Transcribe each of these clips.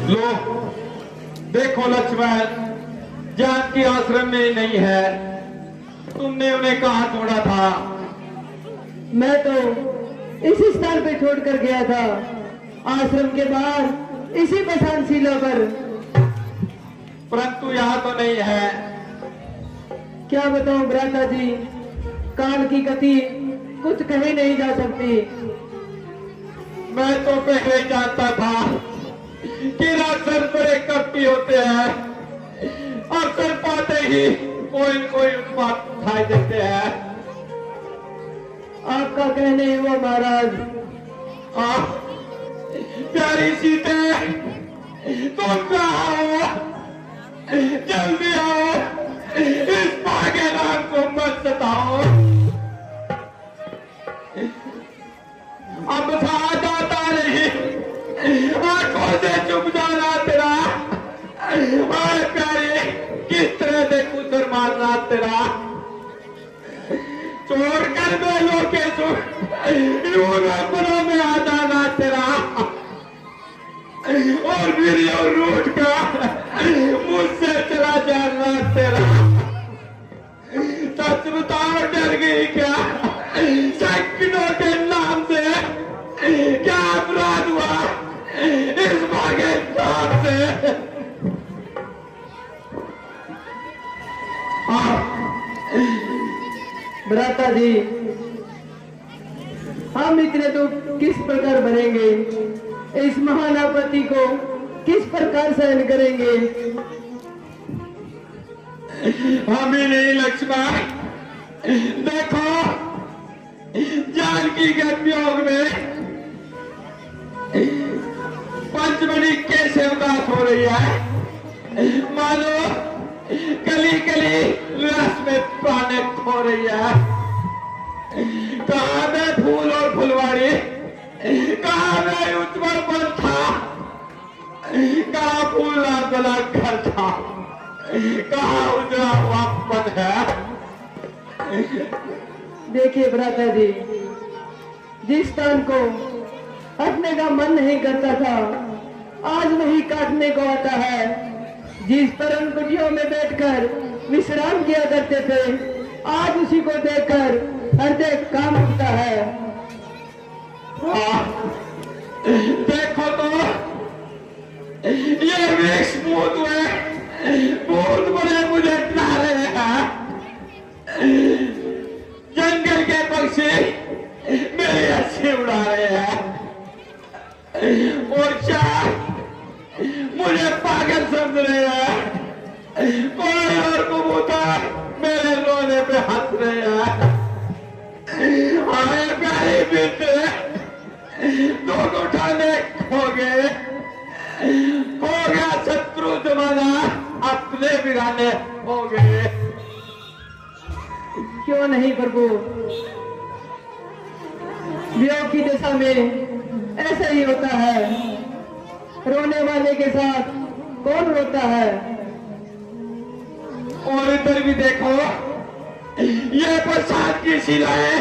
लो देखो लक्ष्मण, जानकी आश्रम में नहीं है। तुमने उन्हें कहाँ छोड़ा था? मैं तो इसी स्थान पे छोड़कर गया था, आश्रम के बाहर इसी पठानशिला पर। परंतु यहाँ तो नहीं है। क्या बताऊं भ्राता जी, काल की गति कुछ कही नहीं जा सकती। मैं तो पहले ही जानता था कि राक्षस बड़े कपटी होते हैं, अवसर पाते ही कोई न कोई उत्पात उठाई देते हैं। आपका कहने हुआ महाराज। प्यारी सीते, तुम कहाँ हो? जल्दी आओ, इस भागे नाम को मत सताओ। अब साथ आता नहीं, आंखों से चुप जाना तेरा। और प्यारे किस तरह से कुसर मारना तेरा। छोड़ कर बेलों के यूरोपनों में आ जाना तेरा। और फिर ये रूठ का मुझसे चला जाना तेरा। सच बताओ, डर गई क्या? सैकड़ों के नाम से क्या अपराध हुआ इस भागे नाम से? भ्राता जी, हम इतने तो किस प्रकार बनेंगे, इस महान आपत्ति को किस प्रकार सहन करेंगे? हम ही नहीं लक्ष्मण, देखो जानकी के वियोग में पंचमणि कैसे उदास हो रही है। मानो गली गली रस में प्राणे खो रही है। कहाँ में फूल और फुलवाड़ी, कहाँ में उत्पल बन था, कहाँ फूला गला घर था, कहाँ उजड़ा हुआ मन है। देखिए भ्राता जी, जिस स्थान को हटने का मन नहीं करता था, आज वही काटने को आता है। जिस परम कुटियों में बैठकर विश्राम किया करते थे, आज उसी को देखकर हृदय काम उठता है। देखो तो ये वृक्ष भूत हुए, भूत बड़े मुझे डरा रहे हैं। जंगल के पक्षी मेरे अच्छे उड़ा रहे हैं। और चार मुझे पागल समझ रहे हैं। कोई और कबूतर मेरे रोने पे हंस रहे हैं। हमें प्यारी बेटे दोनों उठाने खो गए, खो गया शत्रु जमाना, अपने बिगाने हो गए। क्यों नहीं प्रभु, वियोग की दशा में ऐसा ही होता है। रोने वाले के साथ कौन रोता है? और इधर भी देखो, ये प्रसाद की शिलाएं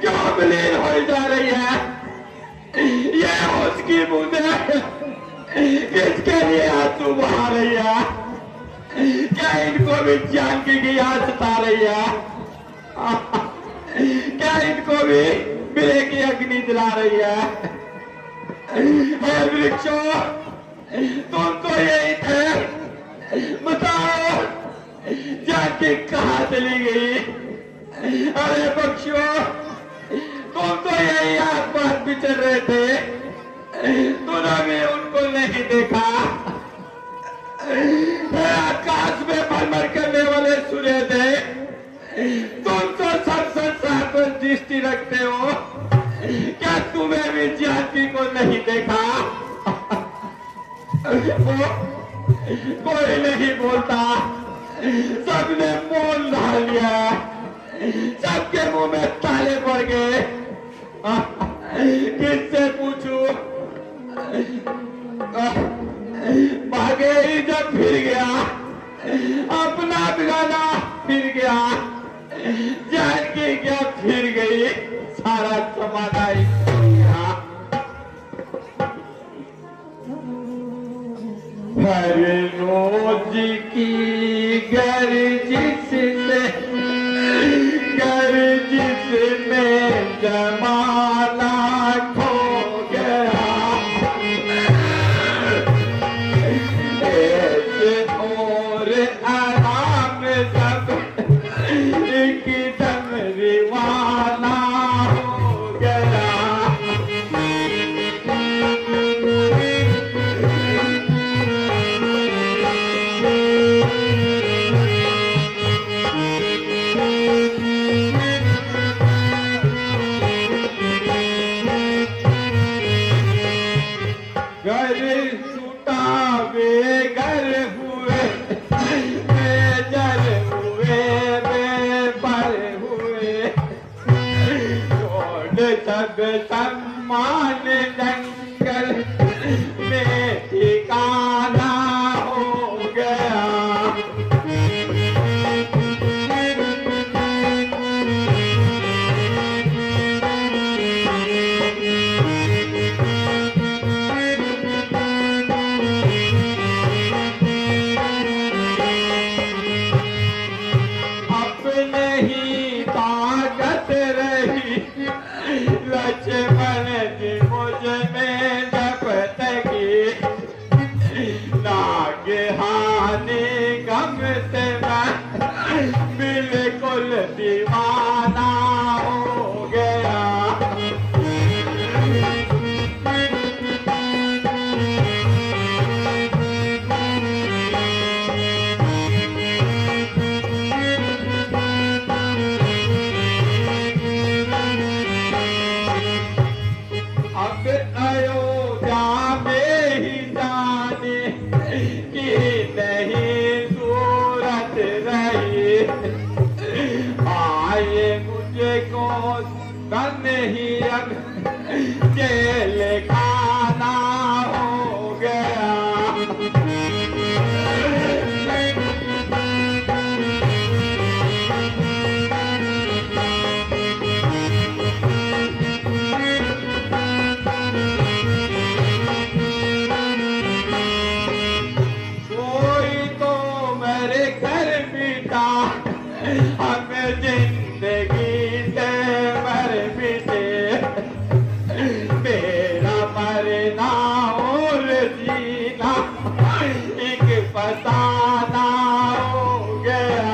क्यों विलीन हो जा रही है। ये उसकी बूंदें किसके लिए आंसू बहा रही है? क्या इनको भी जानकी की याद सता रही है? क्या इनको भी मिले की अग्नि जला रही है? हे वृक्षों, तुम तो यही थे, बताओ जानकी कहाँ चली गई? अरे पक्षियों, तुम तो यही आसपास विचर रहे थे, तूने उनको नहीं देखा। आकाश में भ्रमण करने वाले सूर्य थे, तुम तो सब संसार पर दृष्टि रखते हो, क्या तुम्हें भी जानकी को नहीं देखा? कोई नहीं बोलता, सबने मौन धार लिया, सबके मुंह में ताले पड़ गए। किससे पूछूं? भागे ही जब फिर गया, अपना बिगाना फिर गया, जानकी क्या फिर गई, सारा जमाना ही गया। हर रोज की गर्जिश में जमाना खो गया। ऐसे और आराम सब एकदम दीवाना हो गया। घर छूटा बेघर हुए, बेजर हुए, बेपर हुए, छोड़ सब सम्मान जंगल में ठिकाना हो गया। अपने ही ताकत रही लक्ष्मण की मुझ में जब तक नागहानी गम से मैं बिल्कुल दीवाना हो गया। अब अयोध्या में ही जाने की नहीं सूरत रही। आए मुझे को तन ही अब जेल खाना हो गया। कोई तो मेरे घर बिता हम जिंदगी से मर बिते। मेरा मरना और जीना एक फसाना हो गया।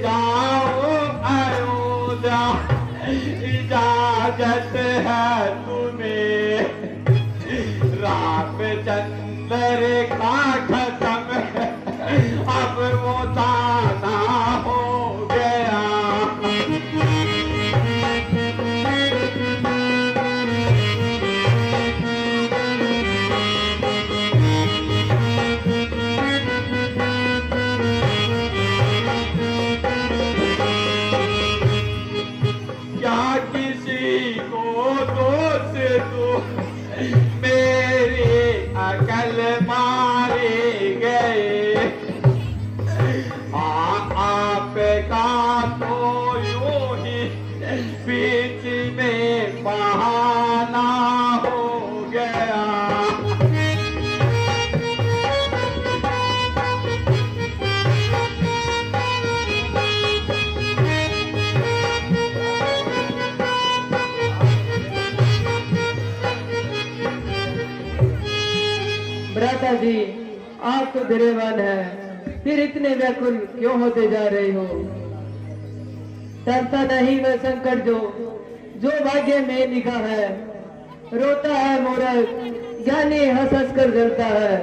जाओ अयोध्या इजाजत है तुम्हें। रामचंद्र का खत्म अब वो ताना हो गया। क्या किसी को दोष दो, मेरी अकल मारे गए। आपका तो यूं ही बीच में बहाना हो गया। भ्राता जी, आप तो धैर्यवान है, फिर इतने व्याकुल क्यों होते जा रहे हो? टलता नहीं वह संकट जो भाग्य में लिखा है। रोता है मूर्ख, ज्ञानी हंस हंस कर जलता है।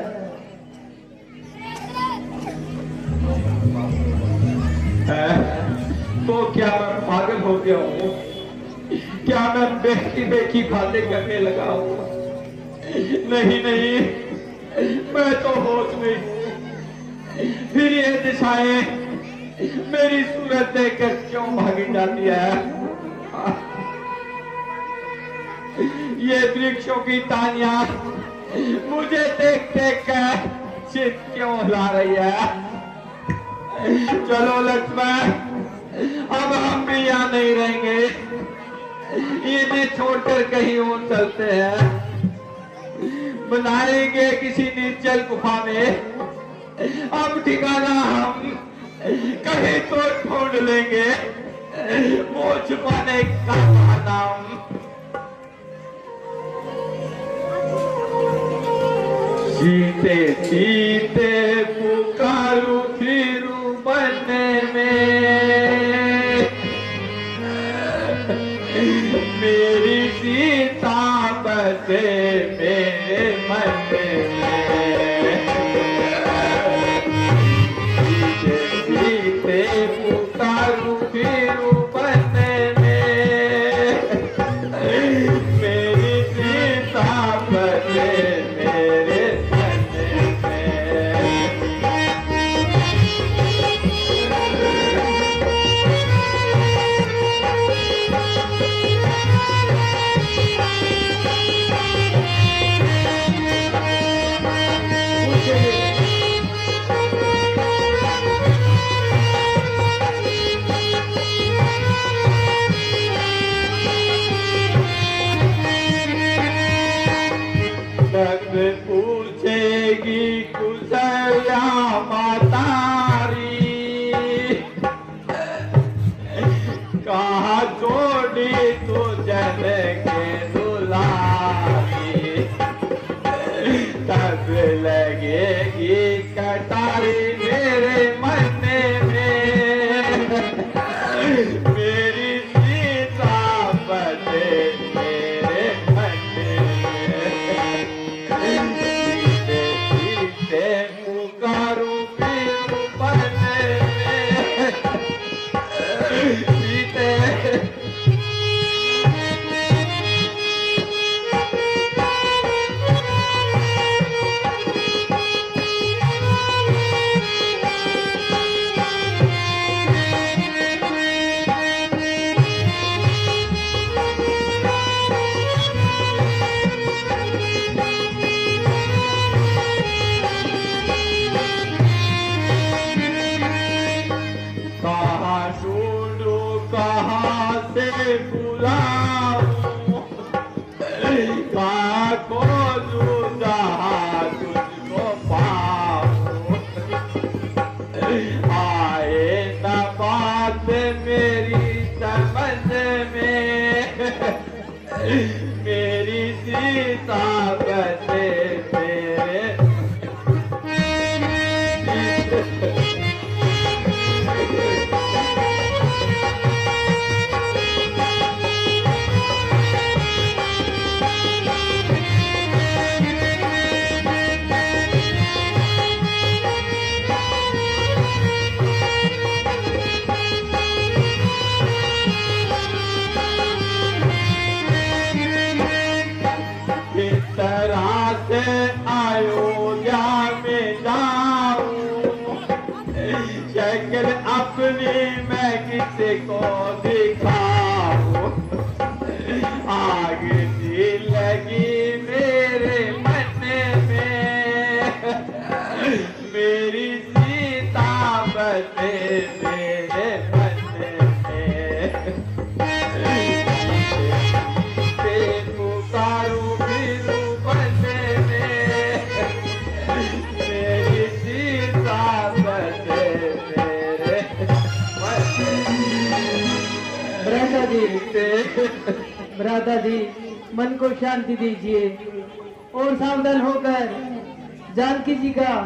तो क्या मैं पागल हो गया हूँ? क्या मैं बेकी बेकी बातें करने लगा हूँ? नहीं नहीं, मैं तो होश में हूँ। फिर ये दिशाएं मेरी सूरत देखकर क्यों भागी जाती है? ये वृक्षों की टाहनियां मुझे देख देख कर चित क्यों ला रही है? चलो लक्ष्मण, अब हम भी यहाँ नहीं रहेंगे, इन्हें छोड़कर कहीं और चलते हैं, बनाएंगे किसी निर्जल गुफा में। अब ठिकाना हम कहीं तो ढूंढ लेंगे, वो छुपाने का नाम। सीते सीते पुकारू फिरू बनने में, मेरी सीता बसे मेरे मन में। सीते सीते पुकारू फिरू बनने में, मेरी सीता बसे मेरे पूछेगी कुशल्या मातारी, कहा छोड़ी तू जन के दुलारी, तब लगेगी कटारी मेरे मन में, मेरी सीता बसे मेरे मन में। सीते सीते पुकारू फिरू बनने में, सीते कहाँ ढूंढूं कहाँ से बुलाऊं, कहाँ खोजूं जहाँ तुझको पाऊं, आए न बात मेरी समझ में, मेरी सीता बसे मेरे। किस तरह से अयोध्या में जाऊं, शक्ल अपनी मैं किसी को दिखाऊं, आग सी लगी मेरे मन में, मेरी सीता बसे मेरे मन में। पुकारू फिरू बनने में, मेरी सीता बसे मेरे भ्राता जी, भ्राता जी, मन को शांति दीजिए और सावधान होकर जानकी जी का